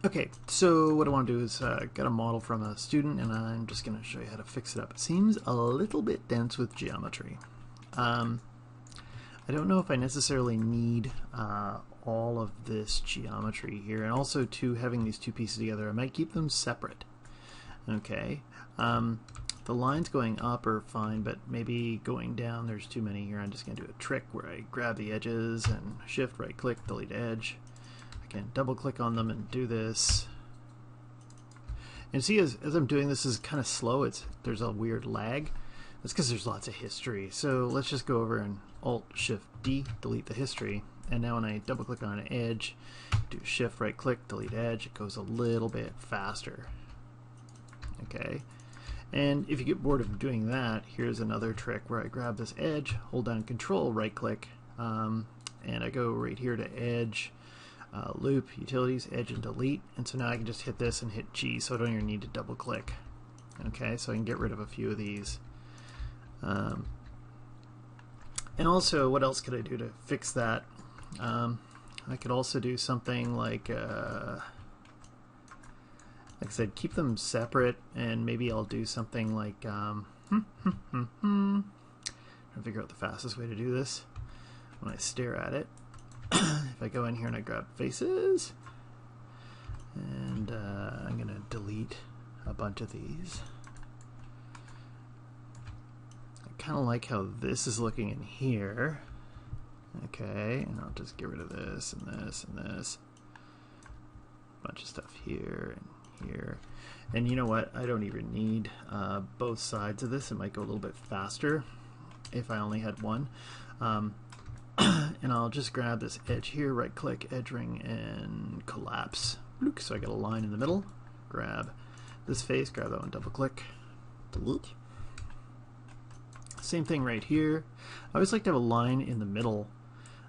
Okay, so what I want to do is get a model from a student, and I'm just going to show you how to fix it up. It seems a little bit dense with geometry. I don't know if I necessarily need all of this geometry here, and also too, having these two pieces together, I might keep them separate. Okay, the lines going up are fine, but maybe going down there's too many here. I'm just going to do a trick where I grab the edges and shift right click, delete edge. I can double click on them and do this. And see, as I'm doing this, is kind of slow. There's a weird lag. That's because there's lots of history. So let's just go over and Alt Shift D, delete the history. And now when I double click on an edge, do Shift right click, delete edge, it goes a little bit faster. Okay. And if you get bored of doing that, here's another trick where I grab this edge, hold down Control, right click, and I go right here to edge, loop, utilities, edge, and delete. And so now I can just hit this and hit G, so I don't even need to double click. Okay, so I can get rid of a few of these. And also, what else could I do to fix that? I could also do something like I said, keep them separate, and maybe I'll do something like trying to figure out the fastest way to do this when I stare at it. If I go in here and I grab faces, and I'm going to delete a bunch of these. I kind of like how this is looking in here. Okay, and I'll just get rid of this and this and this. Bunch of stuff here and here. And you know what? I don't even need both sides of this. It might go a little bit faster if I only had one. And I'll just grab this edge here, right click, edge ring, and collapse. So I get a line in the middle. Grab this face, grab that one, double click, delete. Same thing right here. I always like to have a line in the middle,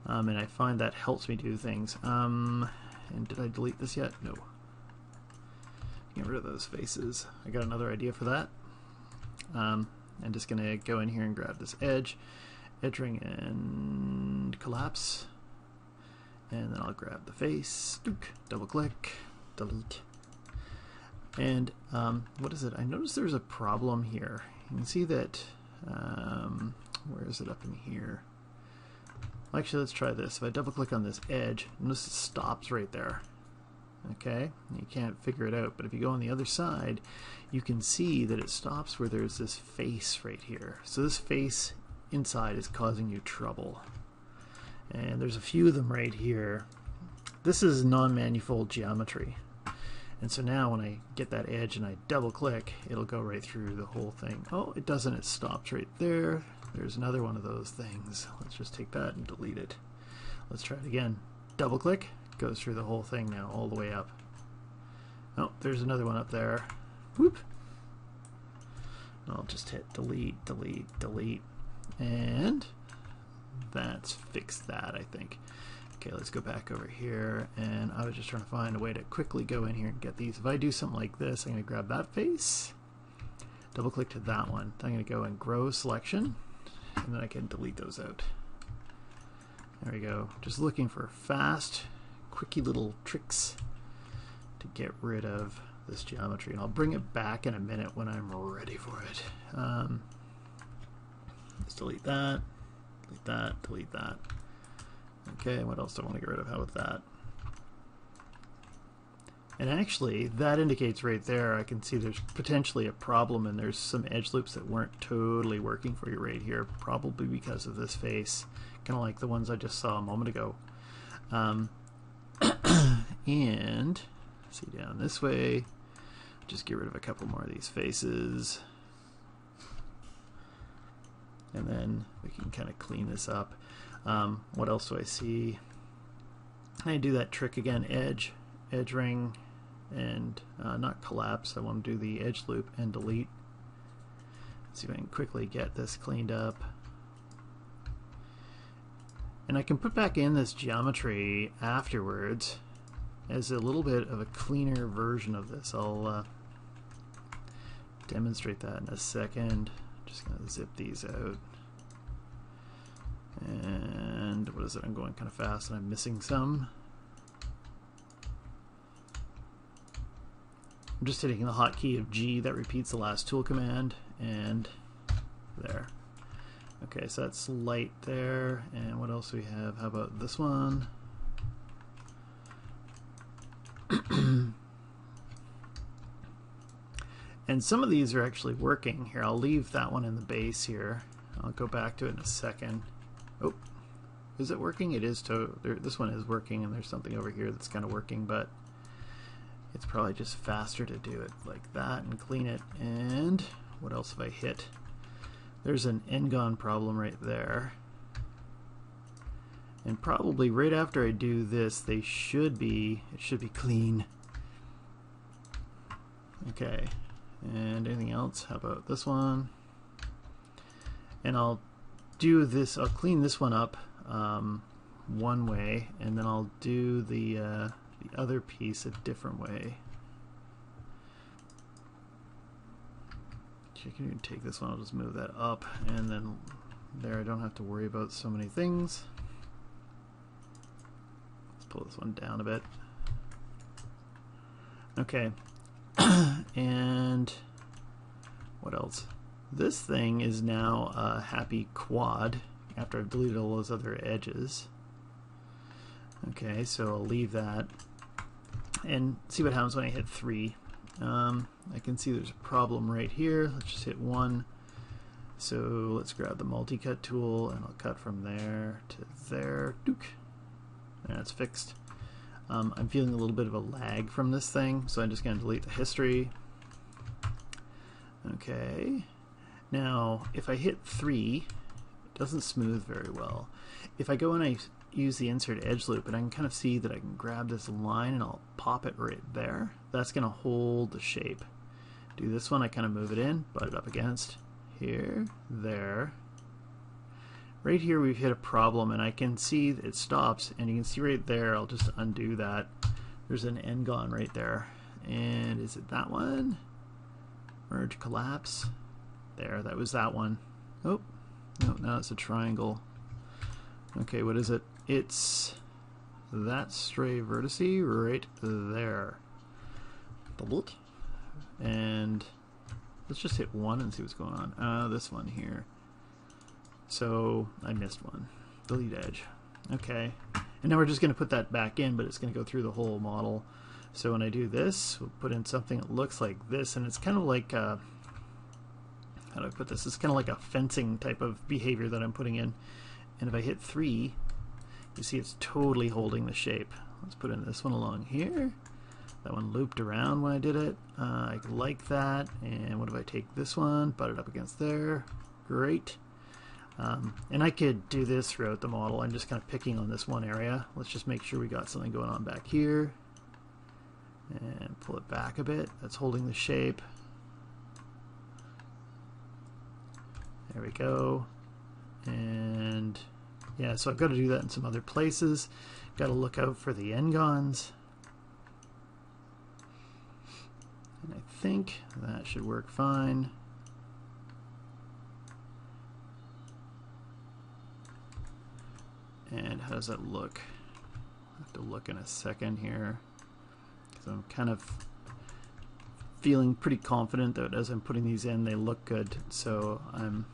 and I find that helps me do things. And did I delete this yet? No. Get rid of those faces. I got another idea for that. I'm just going to go in here and grab this edge, edge ring, and collapse. And then I'll grab the face, double click, delete. And what is it? I noticed there's a problem here. You can see that, where is it up in here? Actually, let's try this. If I double click on this edge, notice it stops right there. Okay, you can't figure it out, but if you go on the other side, you can see that it stops where there's this face right here. So this face inside is causing you trouble. And there's a few of them right here. This is non-manifold geometry. And so now when I get that edge and I double click, it'll go right through the whole thing. Oh, it doesn't, it stops right there. There's another one of those things. Let's just take that and delete it. Let's try it again. Double click, goes through the whole thing now, all the way up. Oh, there's another one up there. Whoop. I'll just hit delete, delete, delete. And that's fixed that, I think. Okay, let's go back over here, and I was just trying to find a way to quickly go in here and get these. If I do something like this, I'm going to grab that face, double click to that one. I'm going to go and grow selection, and then I can delete those out. There we go. Just looking for fast, quickie little tricks to get rid of this geometry, and I'll bring it back in a minute when I'm ready for it. Let's delete that, delete that, delete that. Okay, what else do I want to get rid of? How about that? And actually, that indicates right there, I can see there's potentially a problem, and there's some edge loops that weren't totally working for you right here, probably because of this face, kind of like the ones I just saw a moment ago. And see down this way, just get rid of a couple more of these faces. And then we can kind of clean this up. What else do I see? I do that trick again, edge, edge ring, and not collapse. I want to do the edge loop and delete. Let's see if I can quickly get this cleaned up. And I can put back in this geometry afterwards as a little bit of a cleaner version of this. I'll demonstrate that in a second. Just going to zip these out. And what is it? I'm going kind of fast and I'm missing some. I'm just hitting the hotkey of G that repeats the last tool command, and there. Okay, so that's light there, and what else do we have? How about this one? And some of these are actually working. Here, I'll leave that one in the base here. I'll go back to it in a second. Oh, is it working? It is. This one is working, and there's something over here that's kind of working, but it's probably just faster to do it like that and clean it. And what else have I hit? There's an Ngon problem right there. And probably right after I do this, it should be clean. Okay. And anything else? How about this one? And I'll do this, I'll clean this one up one way, and then I'll do the other piece a different way. I can even take this one, I'll just move that up, and then there I don't have to worry about so many things. Let's pull this one down a bit. Okay. And what else? This thing is now a happy quad after I've deleted all those other edges. Okay, so I'll leave that and see what happens when I hit 3. I can see there's a problem right here. Let's just hit 1. So let's grab the multi-cut tool, and I'll cut from there to there. Dook. That's fixed. I'm feeling a little bit of a lag from this thing, so I'm just going to delete the history. Okay. Now, if I hit 3, it doesn't smooth very well. If I go and I use the insert edge loop, and I can kind of see that I can grab this line and I'll pop it right there, that's going to hold the shape. Do this one, I kind of move it in, butt it up against here, there. Right here we've hit a problem, and I can see it stops, and you can see right there, I'll just undo that. There's an Ngon right there. And is it that one? Merge, collapse. There, that was that one. Oh, no, now it's a triangle. Okay, what is it? It's that stray vertex right there. Double. And let's just hit 1 and see what's going on. This one here. So I missed one. Delete edge. Okay. And now we're just going to put that back in, but it's going to go through the whole model. So when I do this, we'll put in something that looks like this, and it's kind of like how do I put this? It's kind of like a fencing type of behavior that I'm putting in. And if I hit 3, you see it's totally holding the shape. Let's put in this one along here. That one looped around when I did it. I like that. And what if I take this one, butt it up against there? Great. And I could do this throughout the model. I'm just kind of picking on this one area. Let's just make sure we got something going on back here. And pull it back a bit. That's holding the shape. There we go. And yeah, so I've got to do that in some other places. Got to look out for the Ngons. And I think that should work fine. And how does that look? I'll have to look in a second here, because I'm kind of feeling pretty confident that as I'm putting these in, they look good. So I'm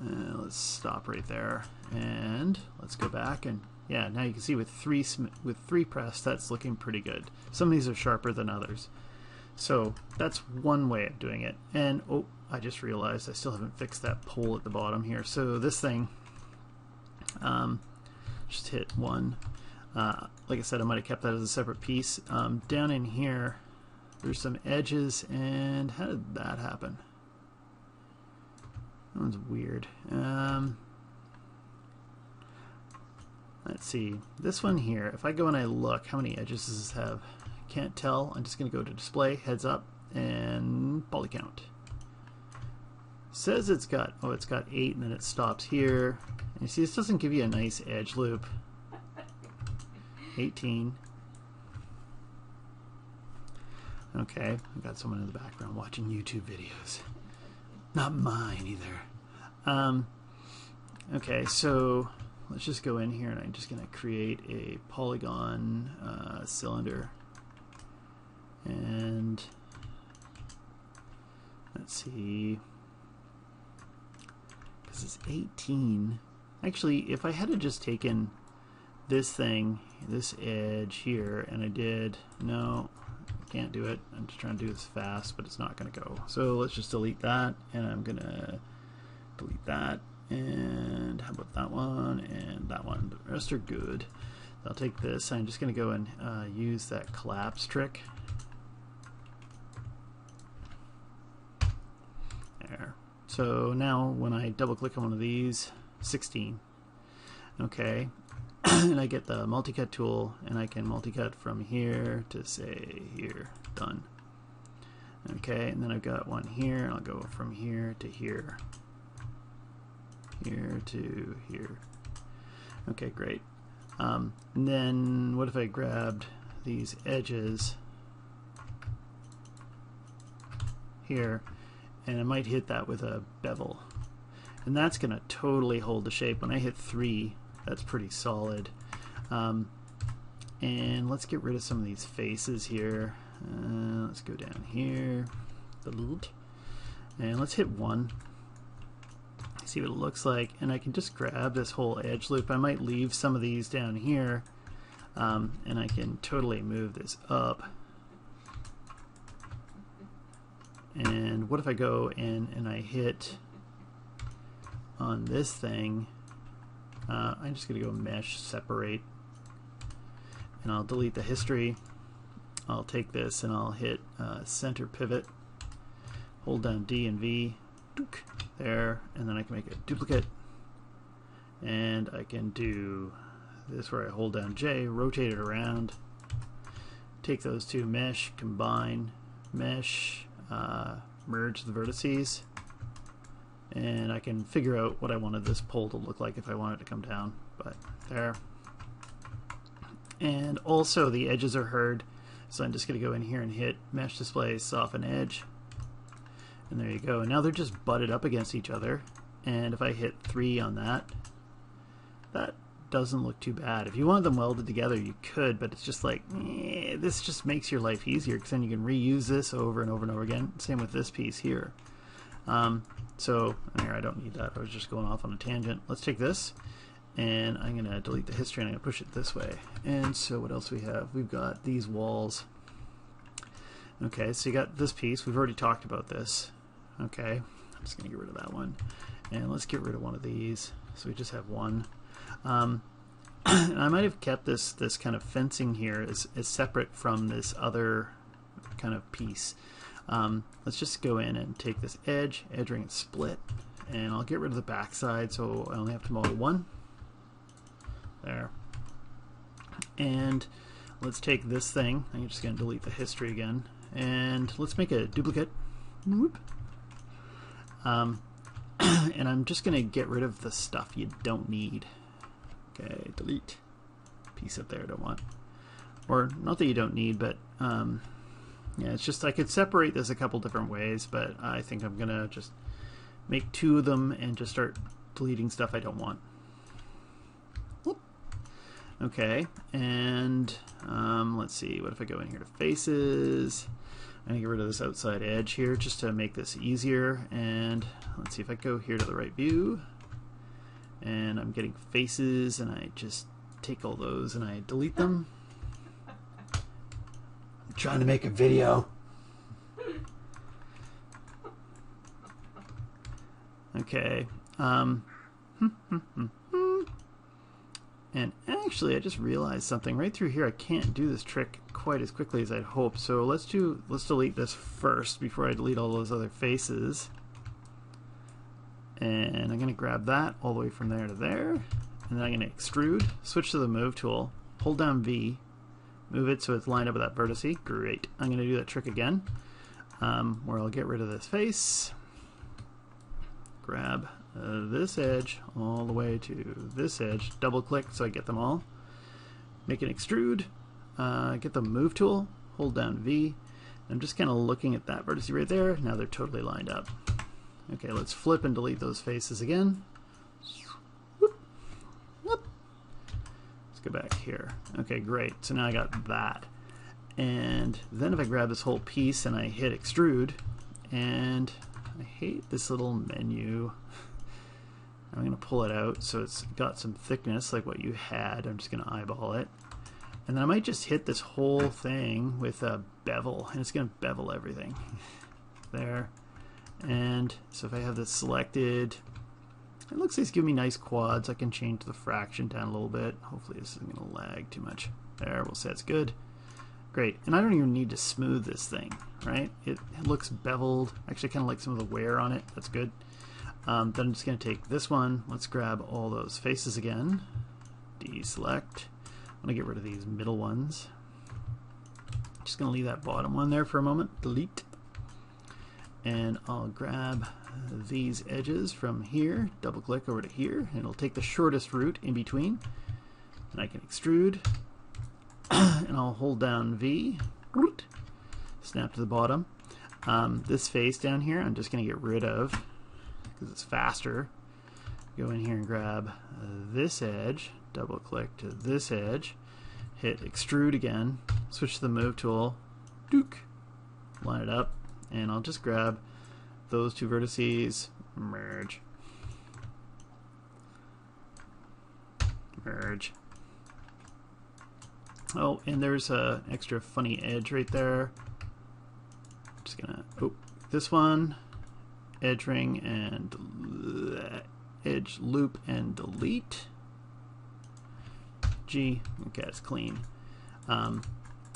let's stop right there, and let's go back, and yeah, now you can see with three pressed, that's looking pretty good. Some of these are sharper than others. So that's one way of doing it. And oh, I just realized I still haven't fixed that pole at the bottom here. So this thing, just hit 1. Like I said, I might have kept that as a separate piece. Down in here, there's some edges, and how did that happen? That one's weird. Let's see. This one here, if I go and I look, how many edges does this have? Can't tell. I'm just going to go to display, heads up, and poly count. Says it's got, oh, it's got 8, and then it stops here. And you see, this doesn't give you a nice edge loop. 18. Okay, I've got someone in the background watching YouTube videos. Not mine either. Okay, so let's just go in here, and I'm just going to create a polygon cylinder. And let's see, this is 18. Actually, if I had just taken this thing, this edge here, and I did, no, I can't do it. I'm just trying to do this fast, but it's not going to go. So let's just delete that, and I'm going to delete that, and how about that one, and that one. The rest are good. I'll take this, I'm just going to go and use that collapse trick. There. So now when I double click on one of these, 16. Okay. And I get the multi-cut tool, and I can multi-cut from here to say here. Done. Okay, and then I've got one here, and I'll go from here to here. Here to here. Okay, great. And then what if I grabbed these edges here, and I might hit that with a bevel. And that's going to totally hold the shape. When I hit 3, that's pretty solid. And let's get rid of some of these faces here. Let's go down here. And let's hit 1. See what it looks like. And I can just grab this whole edge loop. I might leave some of these down here. And I can totally move this up. And what if I go in and I hit on this thing? I'm just going to go mesh separate, and I'll delete the history. I'll take this and I'll hit center pivot, hold down D and V, there, and then I can make a duplicate, and I can do this where I hold down J, rotate it around, take those two, mesh, combine, mesh, merge the vertices, and I can figure out what I wanted this pole to look like if I wanted to come down, but there. And also the edges are hard, so I'm just going to go in here and hit mesh display, soften edge, and there you go. And now they're just butted up against each other, and if I hit 3 on that, that doesn't look too bad. If you wanted them welded together, you could, but it's just like, this just makes your life easier, because then you can reuse this over and over and over again. Same with this piece here. So here, I don't need that. I was just going off on a tangent. Let's take this, and I'm going to delete the history, and I'm going to push it this way. And so what else we have? We've got these walls. Okay, so you got this piece. We've already talked about this. Okay, I'm just going to get rid of that one. And let's get rid of one of these. So we just have one. And I might have kept this kind of fencing here as separate from this other kind of piece. Let's just go in and take this edge ring and split, and I'll get rid of the back side, so I only have to model 1. There. And let's take this thing. I'm just going to delete the history again, and let's make a duplicate. Whoop. And I'm just going to get rid of the stuff you don't need. Okay, delete. Piece up there I don't want. Or not that you don't need, but yeah, it's just I could separate this a couple different ways, but I think I'm gonna just make 2 of them and just start deleting stuff I don't want. Whoop. Okay, and let's see, what if I go in here to faces? I'm gonna get rid of this outside edge here just to make this easier, and let's see if I go here to the right view, and I'm getting faces, and I just take all those and I delete them. I'm trying to make a video. Okay. And actually, I just realized something right through here. I can't do this trick quite as quickly as I'd hoped. So let's delete this first before I delete all those other faces. And I'm going to grab that all the way from there to there. And then I'm going to extrude, switch to the move tool, hold down V, move it so it's lined up with that vertice. Great. I'm going to do that trick again, where I'll get rid of this face, grab this edge all the way to this edge, double click so I get them all, make an extrude, get the move tool, hold down V. I'm just kind of looking at that vertice right there. Now they're totally lined up. Okay, let's flip and delete those faces again. Whoop. Whoop. Let's go back here. Okay, great. So now I got that. And then if I grab this whole piece and I hit extrude, and I hate this little menu. I'm going to pull it out so it's got some thickness like what you had. I'm just going to eyeball it. And then I might just hit this whole thing with a bevel, and it's going to bevel everything. There. And so if I have this selected, it looks like it's giving me nice quads. I can change the fraction down a little bit. Hopefully this isn't going to lag too much. There, we'll say it's good. Great. And I don't even need to smooth this thing, right? It looks beveled. Actually, kind of like some of the wear on it. That's good. Then I'm just going to take this one. Let's grab all those faces again. Deselect. I'm going to get rid of these middle ones. Just going to leave that bottom one there for a moment. Delete. And I'll grab these edges from here. Double click over to here. And it'll take the shortest route in between. And I can extrude. And I'll hold down V. Snap to the bottom. This face down here I'm just going to get rid of because it's faster. Go in here and grab this edge, double click to this edge, hit extrude again, switch to the move tool, dook, line it up, and I'll just grab those two vertices, merge, merge. Oh, and there's an extra funny edge right there. I'm just gonna, oh, this one, edge ring and edge loop and delete. G, okay, it's clean. And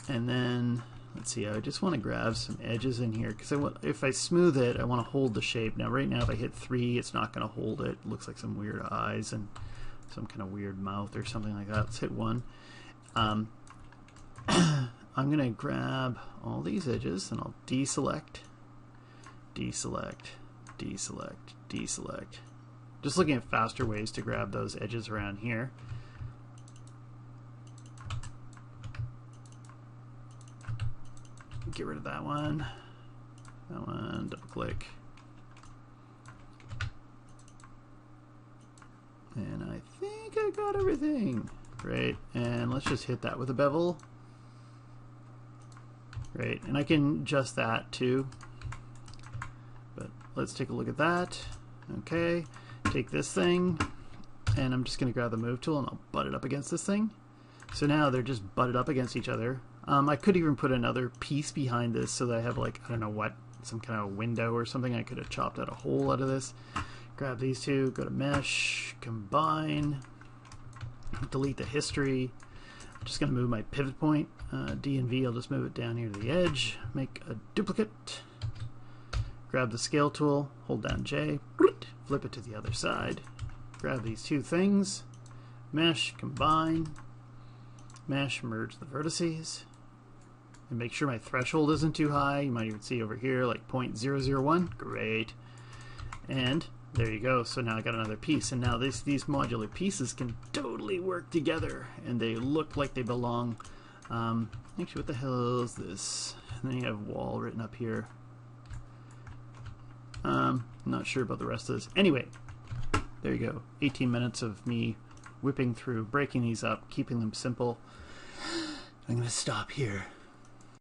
then let's see, I just want to grab some edges in here because if I smooth it, I want to hold the shape. Now, right now, if I hit 3, it's not going to hold it. It looks like some weird eyes and some kind of weird mouth or something like that. Let's hit 1. I'm going to grab all these edges and I'll deselect, deselect, deselect, deselect. Just looking at faster ways to grab those edges around here. Get rid of that one, double click. And I think I got everything. Great, and let's just hit that with a bevel. Great, and I can adjust that too. But let's take a look at that. Okay, take this thing, and I'm just going to grab the move tool and I'll butt it up against this thing. So now they're just butted up against each other. I could even put another piece behind this so that I have, like, I don't know what, some kind of window or something. I could have chopped out a hole out of this. Grab these two, go to mesh, combine, delete the history. I'm just going to move my pivot point. D and V, I'll just move it down here to the edge. Make a duplicate. Grab the scale tool, hold down J, flip it to the other side. Grab these two things, mesh, combine, mesh, merge the vertices. And make sure my threshold isn't too high. You might even see over here like 0.001. Great. And there you go. So now I got another piece. And now these modular pieces can totally work together. And they look like they belong. Actually, what the hell is this? And then you have wall written up here. Not sure about the rest of this. Anyway, there you go. 18 minutes of me whipping through, breaking these up, keeping them simple. I'm going to stop here.